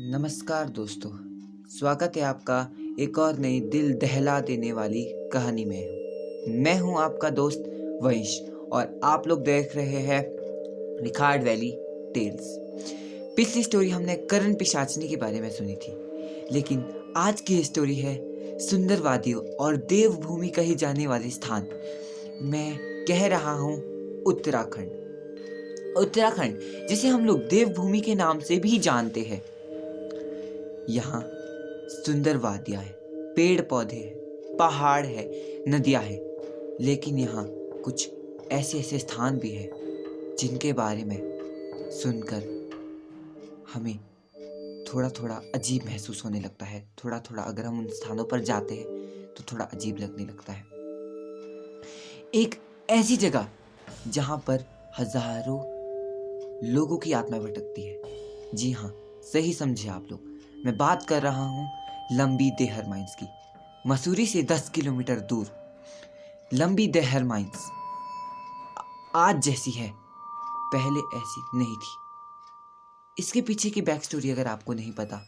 नमस्कार दोस्तों, स्वागत है आपका एक और नई दिल दहला देने वाली कहानी में। मैं हूं आपका दोस्त वंश और आप लोग देख रहे हैं रिकार्ड वैली टेल्स। पिछली स्टोरी हमने करण पिशाचनी के बारे में सुनी थी, लेकिन आज की स्टोरी है सुंदर वादियों और देवभूमि कही जाने वाले स्थान। मैं कह रहा हूं उत्तराखंड। उत्तराखंड जिसे हम लोग देवभूमि के नाम से भी जानते हैं। यहाँ सुंदर वादियाँ हैं, पेड़ पौधे हैं, पहाड़ है, नदियाँ हैं, लेकिन यहाँ कुछ ऐसे ऐसे स्थान भी हैं जिनके बारे में सुनकर हमें थोड़ा थोड़ा अजीब महसूस होने लगता है। थोड़ा थोड़ा अगर हम उन स्थानों पर जाते हैं तो थोड़ा अजीब लगने लगता है। एक ऐसी जगह जहाँ पर हजारों लोगों की आत्मा भटकती है। जी हाँ, सही समझे आप लोग, मैं बात कर रहा हूँ लंबी देहर माइंस की। मसूरी से 10 किलोमीटर दूर लंबी देहर माइंस आज जैसी है, पहले ऐसी नहीं थी। इसके पीछे की बैक स्टोरी अगर आपको नहीं पता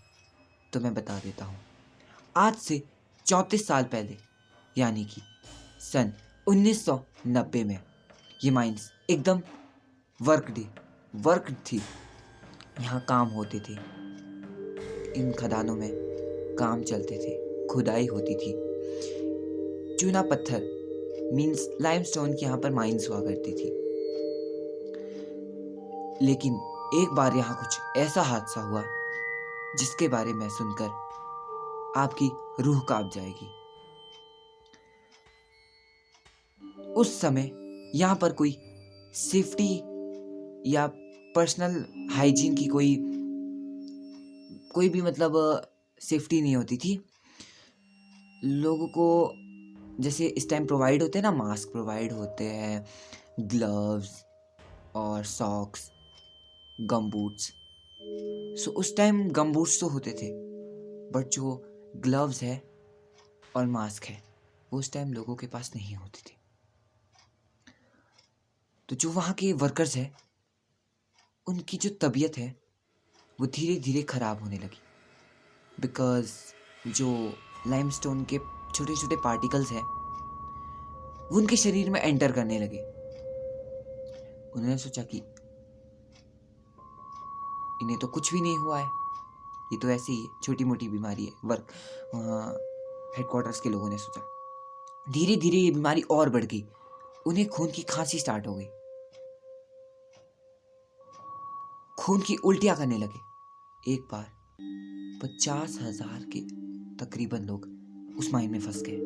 तो मैं बता देता हूँ। आज से 34 साल पहले, यानी कि सन 1990 में ये माइंस एकदम वर्क थी। यहाँ काम होते थे, इन खदानों में काम चलते थे, खुदाई होती थी। चूना पत्थर मींस लाइमस्टोन की यहाँ पर माइंस हुआ करती थी। लेकिन एक बार यहाँ कुछ ऐसा हादसा हुआ जिसके बारे में सुनकर आपकी रूह कांप जाएगी। उस समय यहाँ पर कोई सेफ्टी या पर्सनल हाइजीन की कोई भी सेफ्टी नहीं होती थी। लोगों को जैसे इस टाइम प्रोवाइड होते हैं ना, मास्क प्रोवाइड होते हैं, ग्लव्स और सॉक्स, गम बूट्स। सो उस टाइम गम बूट्स तो होते थे, बट जो ग्लव्स है और मास्क है वो उस टाइम लोगों के पास नहीं होती थी। तो जो वहाँ के वर्कर्स हैं उनकी जो तबीयत है वो धीरे धीरे खराब होने लगी, बिकॉज जो लाइमस्टोन के छोटे छोटे पार्टिकल्स हैं वो उनके शरीर में एंटर करने लगे। उन्होंने सोचा कि इन्हें तो कुछ भी नहीं हुआ है, ये तो ऐसे ही छोटी मोटी बीमारी है। वहाँ हेडक्वार्टर्स के लोगों ने सोचा। धीरे धीरे ये बीमारी और बढ़ गई, उन्हें खून की खांसी स्टार्ट हो गई, खून की उल्टियां करने लगे। एक बार 50,000 के तकरीबन लोग उस माइन में फंस गए।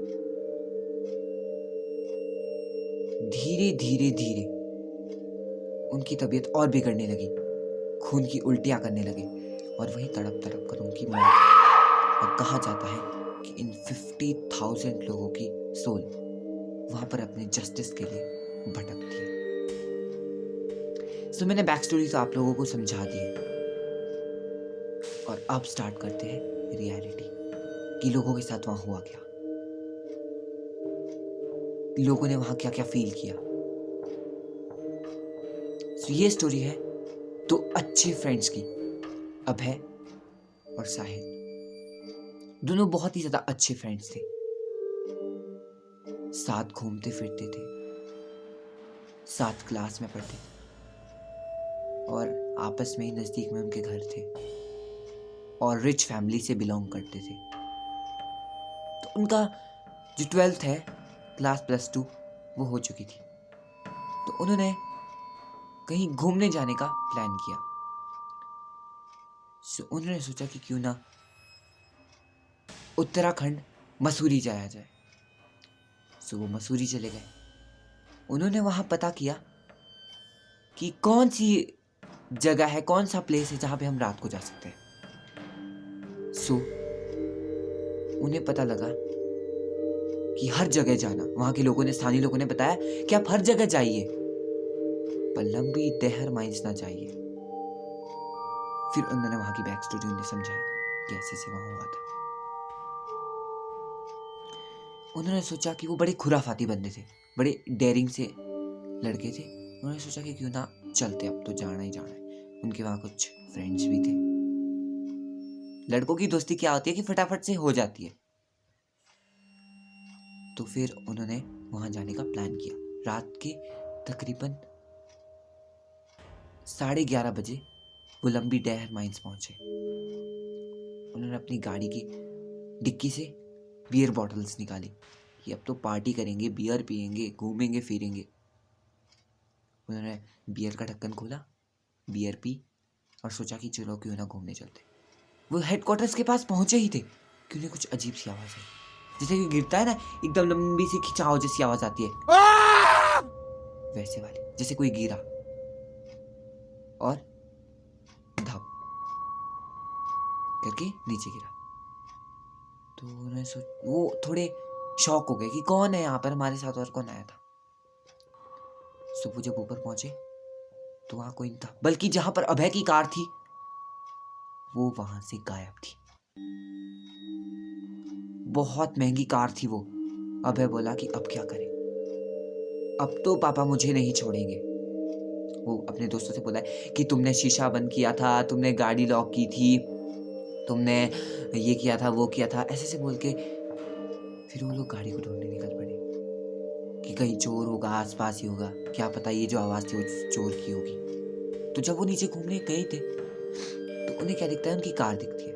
धीरे धीरे धीरे उनकी तबीयत और बिगड़ने लगी, खून की उल्टियां करने लगे और वहीं तड़प तड़प कर उनकी मौत हुई। और कहा जाता है कि इन 50,000 लोगों की सोल वहां पर अपने जस्टिस के लिए भटकती है। सो मैंने बैक स्टोरी तो आप लोगों को समझा दी है, और अब स्टार्ट करते हैं रियलिटी कि लोगों के साथ वहां हुआ क्या, लोगों ने वहां क्या क्या फील किया। सो ये स्टोरी है दो अच्छे फ्रेंड्स की, अभय और साहिल। दोनों बहुत ही ज्यादा अच्छे फ्रेंड्स थे, साथ घूमते फिरते थे, साथ क्लास में पढ़ते थे और आपस में ही नजदीक में उनके घर थे और रिच फैमिली से बिलोंग करते थे। तो उनका जो 12th है, क्लास +2 वो हो चुकी थी। तो उन्होंने कहीं घूमने जाने का प्लान किया। सो उन्होंने सोचा कि क्यों ना उत्तराखंड मसूरी जाया जाए। सो वो मसूरी चले गए। उन्होंने वहां पता किया कि कौन सी जगह है, कौन सा प्लेस है जहां पे हम रात को जा सकते हैं। सो उन्हें पता लगा कि हर जगह जाना, वहां के लोगों ने, स्थानीय लोगों ने बताया कि आप हर जगह जाइए पर लंबी देहर माइंस ना जाइए। फिर उन्होंने वहां की बैक स्टोरी उन्हें समझाई कि ऐसे से वहां हुआ था। उन्होंने सोचा कि वो बड़े खुराफाती बंदे थे, बड़े डेयरिंग से लड़के थे। उन्होंने सोचा कि क्यों ना चलते, अब तो जाना ही जाना है। उनके वहाँ कुछ फ्रेंड्स भी थे। लड़कों की दोस्ती क्या होती है कि फटाफट से हो जाती है। तो फिर उन्होंने वहां जाने का प्लान किया। रात के तकरीबन 11:30 बजे वो लंबी डहर माइंस पहुंचे। उन्होंने अपनी गाड़ी की डिक्की से बियर बॉटल्स निकाली कि अब तो पार्टी करेंगे, बियर पियेंगे, घूमेंगे फिरेंगे। उन्होंने बियर का ढक्कन खोला, बियर पी और सोचा कि चलो क्यों ना घूमने चलते। वो हेडक्वार्टर्स के पास पहुंचे ही थे कि उन्हें कुछ अजीब सी आवाज आई, जैसे कि गिरता है ना, एकदम लंबी सी खिंचाव जैसी आवाज आती है, वैसे वाली, जैसे कोई गिरा और धप करके नीचे गिरा। तो उन्हें वो थोड़े शॉक हो गए कि कौन है यहाँ पर, हमारे साथ और कौन आया था। सुबह जब ऊपर पहुंचे तो वहां कोई नहीं था, बल्कि जहां पर अभय की कार थी वो वहां से गायब थी। बहुत महंगी कार थी वो। अभय बोला कि अब क्या करें, अब तो पापा मुझे नहीं छोड़ेंगे। वो अपने दोस्तों से बोला कि तुमने शीशा बंद किया था, तुमने गाड़ी लॉक की थी, तुमने ये किया था, वो किया था, ऐसे से बोल के फिर वो लोग गाड़ी को ढूंढने निकल पड़े कि कहीं चोर होगा, आसपास ही होगा, क्या पता ये जो आवाज थी वो चोर की होगी। तो जब वो नीचे घूमने गए थे तो उन्हें क्या दिखता है, उनकी कार दिखती है।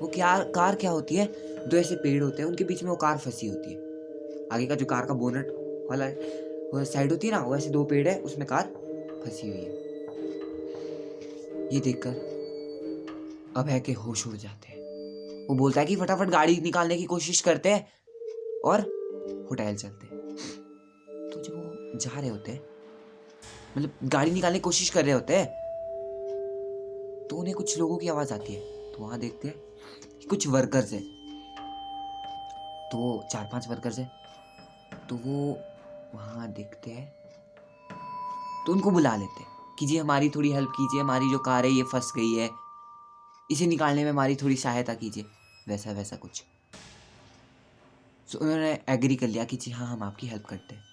वो क्या कार क्या होती है, दो ऐसे पेड़ होते हैं, उनके बीच में वो कार फंसी होती है। आगे का जो कार का बोनट वाला वो साइड होती है ना, वैसे दो पेड़ है, उसमें कार फंसी हुई है। ये देखकर अभय के होश उड़ जाते हैं। वो बोलता है कि फटाफट गाड़ी निकालने की कोशिश करते हैं और होटल चलते हैं। तो जब वो जा रहे होते हैं, मतलब गाड़ी निकालने की कोशिश कर रहे होते हैं, तो उन्हें कुछ लोगों की आवाज आती है। तो वहां देखते हैं कि कुछ वर्कर्स है। तो वो 4-5 वर्कर्स है। तो वो वहां देखते हैं तो उनको बुला लेते हैं कि जी हमारी थोड़ी हेल्प कीजिए, हमारी जो कार है ये फंस गई है, इसे निकालने में हमारी थोड़ी सहायता कीजिए, वैसा वैसा कुछ। तो उन्होंने एग्री कर लिया कि जी हाँ हम आपकी हेल्प करते हैं।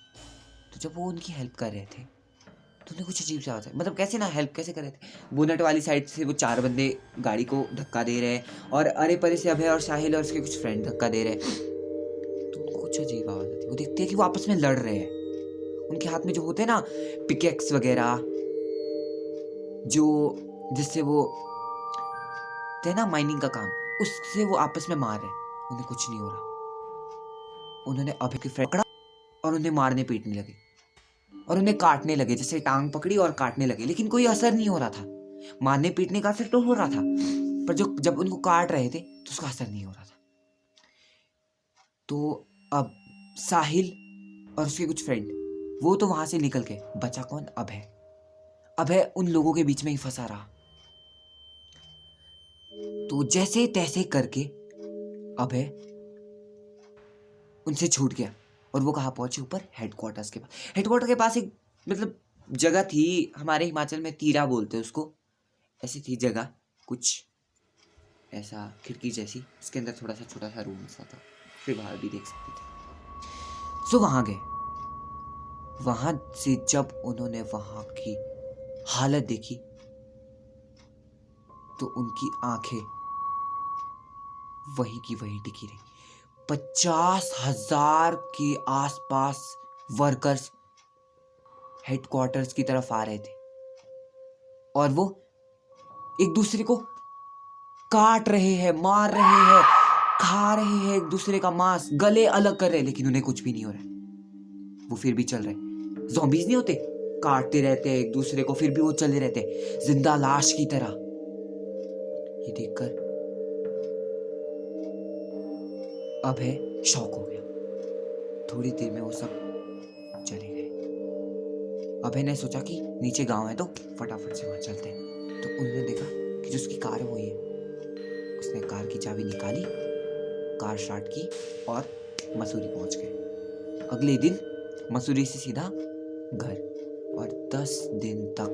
तो जब वो उनकी हेल्प कर रहे थे तो उन्हें कुछ अजीब सा आवाज, मतलब कैसे ना हेल्प कैसे कर रहे थे, बोनट वाली साइड से वो 4 बंदे गाड़ी को धक्का दे रहे हैं और अरे परे से अभय और साहिल और उसके कुछ फ्रेंड धक्का दे रहे हैं। तो उनको कुछ अजीब आवाज आती है। वो देखते हैं कि वो आपस में लड़ रहे हैं। उनके हाथ में जो होते हैं ना पिकेक्स वगैरह, जो जिससे वो थे ना माइनिंग का काम, उससे वो आपस में मार रहे हैं। उन्हें कुछ नहीं हो रहा। उन्होंने अभय की फ्रेंड पकड़ा और उन्हें मारने पीटने लगे और उन्हें काटने लगे, जैसे टांग पकड़ी और काटने लगे, लेकिन कोई असर नहीं हो रहा था। मारने पीटने का असर तो हो रहा था, पर जो जब उनको काट रहे थे तो उसका असर नहीं हो रहा था। तो अब साहिल और उसके कुछ फ्रेंड वो तो वहां से निकल के, बचा कौन, अभय। अभय उन लोगों के बीच में ही फंसा रहा। तो जैसे तैसे करके अभय उनसे छूट गया और वो कहाँ पहुंचे, ऊपर हेडक्वार्टर्स के पास। हेडक्वार्टर के पास एक मतलब जगह थी, हमारे हिमाचल में तीरा बोलते हैं उसको, ऐसी थी जगह, कुछ ऐसा खिड़की जैसी, उसके अंदर थोड़ा सा छोटा सा रूम सा था, फिर बाहर भी देख सकते थे। सो वहां गए। वहां से जब उन्होंने वहां की हालत देखी तो उनकी आंखें वही की वही टिकी रही। 50,000 के आसपास वर्कर्स हेडक्वार्टर्स की तरफ आ रहे थे और वो एक दूसरे को काट रहे हैं, मार रहे हैं, खा रहे हैं एक दूसरे का मांस, गले अलग कर रहे हैं, लेकिन उन्हें कुछ भी नहीं हो रहा है। वो फिर भी चल रहे। ज़ॉम्बीज़ नहीं होते, काटते रहते हैं एक दूसरे को, फिर भी वो चले रहते हैं जिंदा लाश की तरह। ये देखकर अभय शॉक हो गया। थोड़ी देर में वो सब चले गए। अभय ने सोचा कि नीचे गांव है तो फटाफट से वहां चलते हैं। तो उन्होंने देखा कि जो उसकी कार है वो ये। उसने कार की चाबी निकाली, कार स्टार्ट की और मसूरी पहुंच गए। अगले दिन मसूरी से सीधा घर, और 10 दिन तक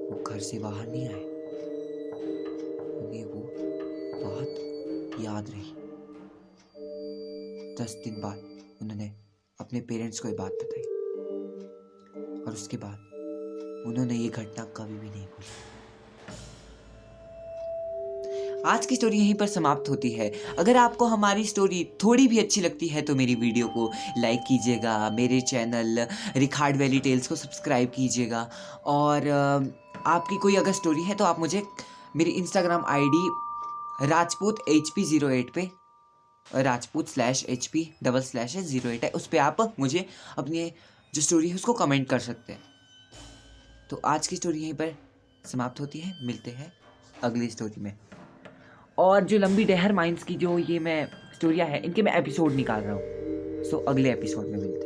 वो घर से बाहर नहीं आए। उन्हें वो बात याद रही। 10 दिन बाद उन्होंने अपने पेरेंट्स को ये बात बताई और उसके बाद उन्होंने ये घटना कभी भी नहीं भूली। आज की स्टोरी यहीं पर समाप्त होती है। अगर आपको हमारी स्टोरी थोड़ी भी अच्छी लगती है तो मेरी वीडियो को लाइक कीजिएगा, मेरे चैनल रिखार्ड वैली टेल्स को सब्सक्राइब कीजिएगा, और आपकी कोई अगर स्टोरी है तो आप मुझे मेरी इंस्टाग्राम आईडी राजपूत HP08 पे, राजपूत/HP_08 है, उस पर आप मुझे अपनी जो स्टोरी है उसको कमेंट कर सकते हैं। तो आज की स्टोरी यहीं पर समाप्त होती है। मिलते हैं अगली स्टोरी में। और जो लंबी डेहर माइंस की जो ये मैं स्टोरियाँ हैं, इनके मैं एपिसोड निकाल रहा हूँ। सो अगले एपिसोड में मिलते हैं।